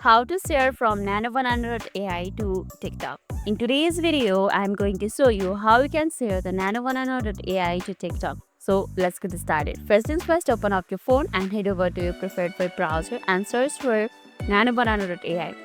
how to share from NanoBanana.AI to TikTok. In today's video, I'm going to show you how you can share the NanoBanana.AI to TikTok. So let's get started. First things first, open up your phone and head over to your preferred web browser and search for NanoBanana.ai.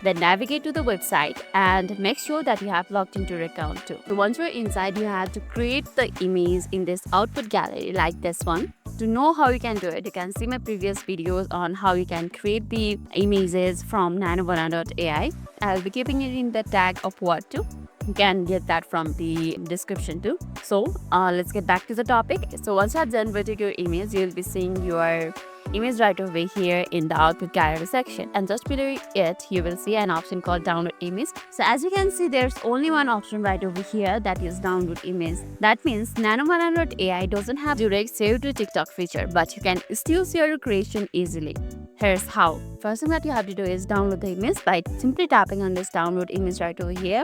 Then navigate to the website and make sure that you have logged into your account too. So once you're inside, you have to create the image in this output gallery like this one. To know how you can do it, you can see my previous videos on how you can create the images from NanoBanana.ai. I'll be keeping it in the tag of what to. You can get that from the description too. So let's get back to the topic. So once you have generated your image, you'll be seeing your image right over here in the output gallery section, and just below it you will see an option called download image. So as you can see, there's only one option right over here, that is download image. That means NanoBanana.ai doesn't have direct save to TikTok feature, but you can still share your creation easily. Here's how. First thing that you have to do is download the image by simply tapping on this download image right over here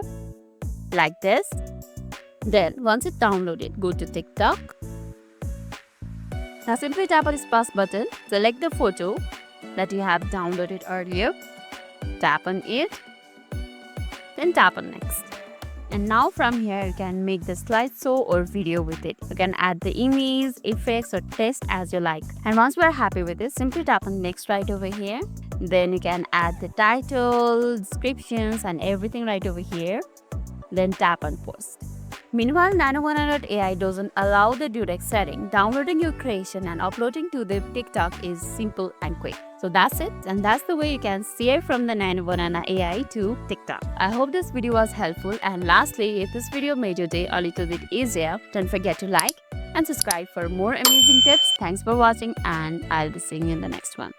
like this. Then once it's downloaded, go to TikTok. Now simply tap on this plus button, select the photo that you have downloaded earlier, tap on it, then tap on next. And now from here you can make the slideshow or video with it. You can add the image, effects or text as you like. And once we are happy with it, simply tap on next right over here. Then you can add the title, descriptions and everything right over here. Then tap on post. Meanwhile, NanoBanana.ai doesn't allow the direct setting. Downloading your creation and uploading to the TikTok is simple and quick. So that's it, and that's the way you can share from the NanoBanana.ai to TikTok. I hope this video was helpful, and lastly, if this video made your day a little bit easier, don't forget to like and subscribe for more amazing tips. Thanks for watching, and I'll be seeing you in the next one.